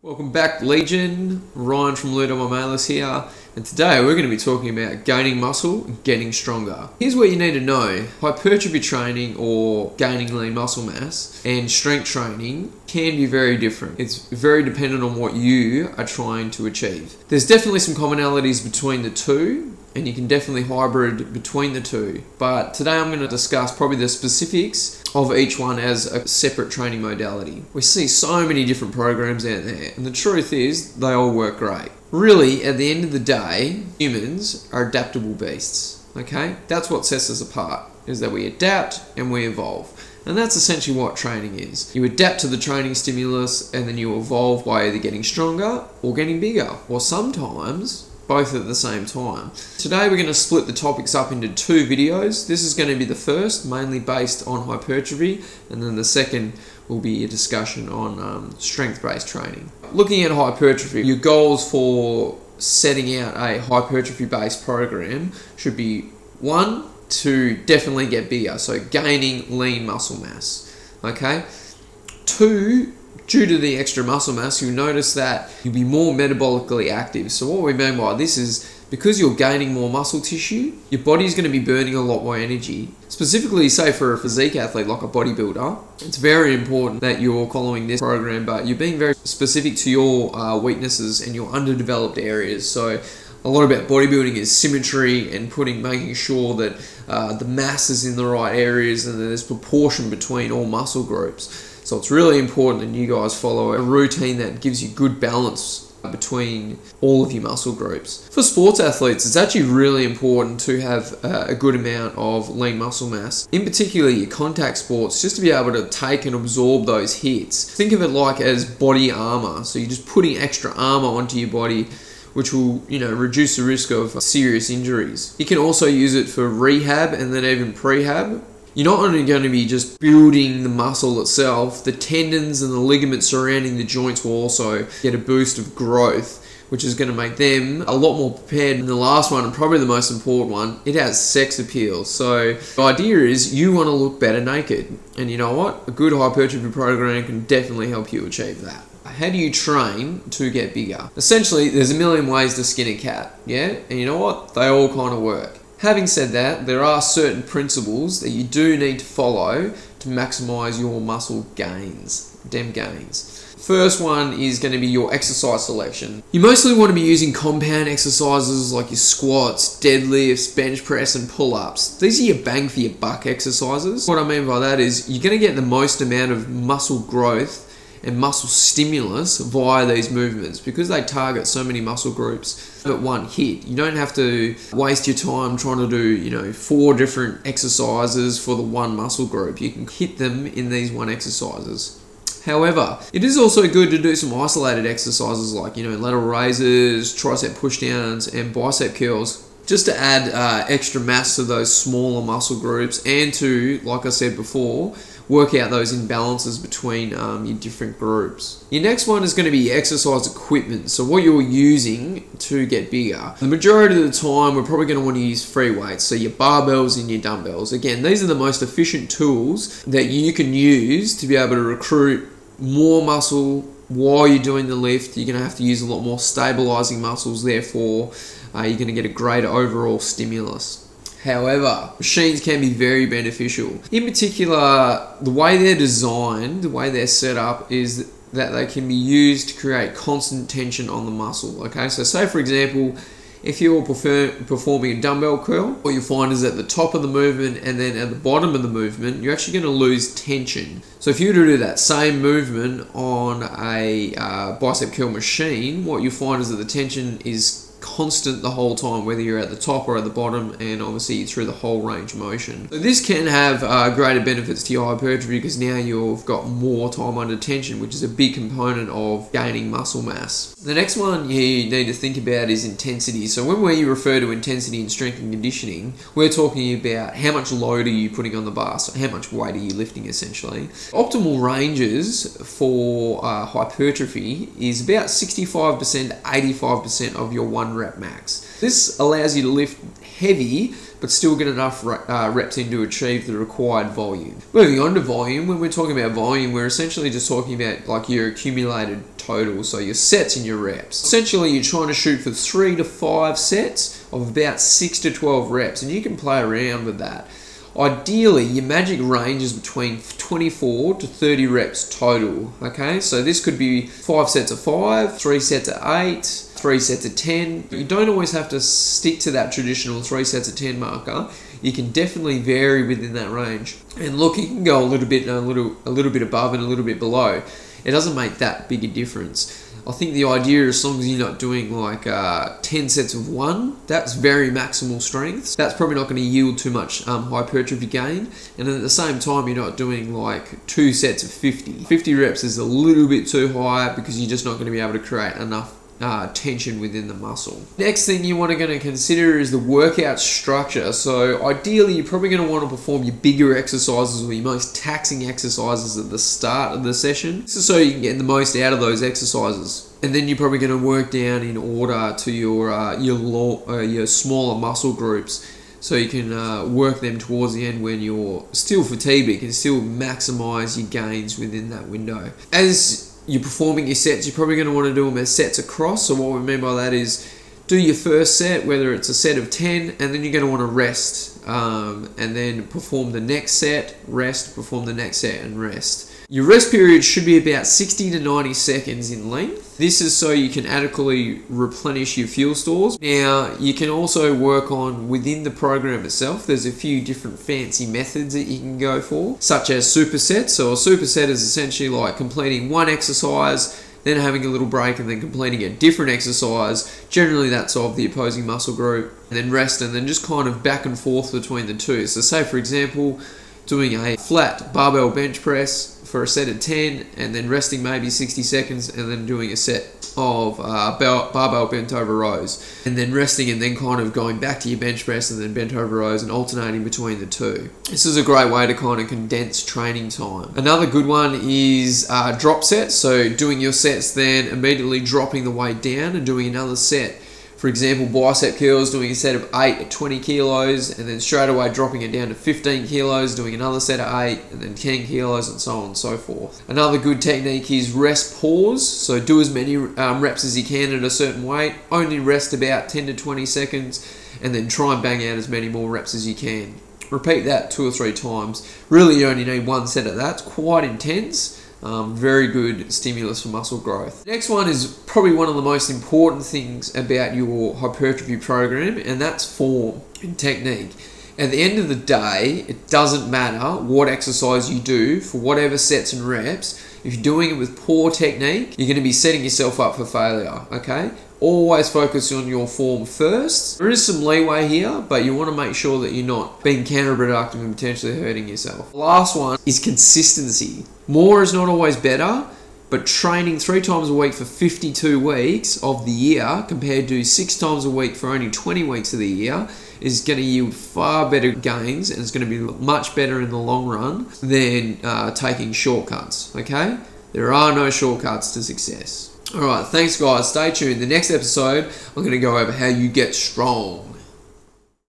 Welcome back, Legion. Ryan from Ludo Malis here, and today we're going to be talking about gaining muscle and getting stronger. Here's what you need to know. Hypertrophy training or gaining lean muscle mass and strength training can be very different. It's very dependent on what you are trying to achieve. There's definitely some commonalities between the two, and you can definitely hybrid between the two. But today I'm going to discuss probably the specifics of each one as a separate training modality. We see so many different programs out there, and the truth is they all work great. Really, at the end of the day, humans are adaptable beasts, okay? That's what sets us apart, is that we adapt and we evolve. And that's essentially what training is. You adapt to the training stimulus and then you evolve by either getting stronger or getting bigger, or sometimes both at the same time. Today we're going to split the topics up into two videos. This is going to be the first, mainly based on hypertrophy, and then the second will be a discussion on strength-based training. Looking at hypertrophy, your goals for setting out a hypertrophy-based program should be 1, to definitely get bigger, so gaining lean muscle mass, okay? 2, due to the extra muscle mass, you'll notice that you'll be more metabolically active. So what we mean by this is, because you're gaining more muscle tissue, your body's going to be burning a lot more energy. Specifically, say for a physique athlete like a bodybuilder, it's very important that you're following this program, but you're being very specific to your weaknesses and your underdeveloped areas. So a lot about bodybuilding is symmetry and making sure that the mass is in the right areas and there's proportion between all muscle groups. So it's really important that you guys follow a routine that gives you good balance between all of your muscle groups. For sports athletes, it's actually really important to have a good amount of lean muscle mass, in particular your contact sports, just to be able to take and absorb those hits. Think of it like as body armor. So you're just putting extra armor onto your body, which will, reduce the risk of serious injuries. You can also use it for rehab and then even prehab. You're not only going to be just building the muscle itself, the tendons and the ligaments surrounding the joints will also get a boost of growth, which is going to make them a lot more prepared. And the last one, and probably the most important one, it has sex appeal. So the idea is you want to look better naked. And you know what? A good hypertrophy program can definitely help you achieve that. How do you train to get bigger? Essentially, there's a million ways to skin a cat, yeah? And you know what? They all kind of work. Having said that, there are certain principles that you do need to follow to maximize your muscle gains, gains. First one is going to be your exercise selection. You mostly want to be using compound exercises like your squats, deadlifts, bench press and pull-ups. These are your bang for your buck exercises. What I mean by that is you're going to get the most amount of muscle growth and muscle stimulus via these movements because they target so many muscle groups at one hit. You don't have to waste your time trying to do 4 different exercises for the one muscle group. You can hit them in these one exercises. However, it is also good to do some isolated exercises like lateral raises, tricep pushdowns and bicep curls, just to add extra mass to those smaller muscle groups and to, like I said before, work out those imbalances between your different groups. Your next one is going to be exercise equipment, so what you're using to get bigger. The majority of the time we're probably going to want to use free weights, so your barbells and your dumbbells. Again, these are the most efficient tools that you can use to be able to recruit more muscle while you're doing the lift. You're going to have to use a lot more stabilizing muscles, therefore you're going to get a greater overall stimulus. However, machines can be very beneficial. In particular, the way they're designed, the way they're set up is that they can be used to create constant tension on the muscle. Okay, so say for example, if you're performing a dumbbell curl, what you'll find is at the top of the movement and then at the bottom of the movement, you're actually going to lose tension. So if you were to do that same movement on a bicep curl machine, what you'll find is that the tension is constant the whole time, whether you're at the top or at the bottom, and obviously through the whole range of motion. So this can have greater benefits to your hypertrophy because now you've got more time under tension, which is a big component of gaining muscle mass. The next one you need to think about is intensity. So when we refer to intensity in strength and conditioning, we're talking about how much load are you putting on the bar, so how much weight are you lifting essentially. Optimal ranges for hypertrophy is about 65% to 85% of your 1 rep max. This allows you to lift heavy but still get enough reps in to achieve the required volume. Moving on to volume, when we're talking about volume, we're essentially just talking about like your accumulated total, so your sets and your reps. Essentially, you're trying to shoot for 3 to 5 sets of about 6 to 12 reps, and you can play around with that. Ideally, your magic range is between 24 to 30 reps total, okay? So this could be 5 sets of 5, 3 sets of 8, 3 sets of 10. You don't always have to stick to that traditional 3 sets of 10 marker. You can definitely vary within that range. And look, you can go a little bit above and a little bit below. It doesn't make that big a difference. I think the idea, as long as you're not doing like 10 sets of 1, that's very maximal strength. That's probably not going to yield too much hypertrophy gain. And at the same time, you're not doing like 2 sets of 50. 50 reps is a little bit too high because you're just not going to be able to create enough tension within the muscle. Next thing you want to consider is the workout structure. So ideally, you're probably going to want to perform your bigger exercises or your most taxing exercises at the start of the session, so you can get the most out of those exercises. And then you're probably going to work down in order to your smaller muscle groups, so you can work them towards the end when you're still fatigued, but you can still maximize your gains within that window. As you're performing your sets, you're probably going to want to do them as sets across. So what we mean by that is do your first set, whether it's a set of 10, and then you're going to want to rest, and then perform the next set, rest, perform the next set, and rest. Your rest period should be about 60 to 90 seconds in length. This is so you can adequately replenish your fuel stores. Now, you can also work on within the program itself. There's a few different fancy methods that you can go for, such as supersets. So a superset is essentially like completing one exercise, then having a little break, and then completing a different exercise. Generally, that's of the opposing muscle group, and then rest, and then just kind of back and forth between the two. So say, for example, doing a flat barbell bench press for a set of 10, and then resting maybe 60 seconds, and then doing a set of barbell bent over rows, and then resting, and then kind of going back to your bench press and then bent over rows, and alternating between the two. This is a great way to kind of condense training time. Another good one is drop sets. So doing your sets, then immediately dropping the weight down and doing another set. For example, bicep curls, doing a set of 8 at 20 kilos, and then straight away dropping it down to 15 kilos, doing another set of 8, and then 10 kilos, and so on and so forth. Another good technique is rest pause. So do as many reps as you can at a certain weight, only rest about 10 to 20 seconds, and then try and bang out as many more reps as you can. Repeat that 2 or 3 times. Really, you only need 1 set of that. It's quite intense. Very good stimulus for muscle growth. The next one is probably one of the most important things about your hypertrophy program, and that's form and technique. At the end of the day, it doesn't matter what exercise you do for whatever sets and reps. If you're doing it with poor technique, you're going to be setting yourself up for failure, okay? Always focus on your form first. There is some leeway here, but you want to make sure that you're not being counterproductive and potentially hurting yourself. The last one is consistency. More is not always better, but training 3 times a week for 52 weeks of the year compared to 6 times a week for only 20 weeks of the year is going to yield far better gains, and it's going to be much better in the long run than taking shortcuts, okay? There are no shortcuts to success. Alright, thanks guys. Stay tuned. The next episode, I'm going to go over how you get strong.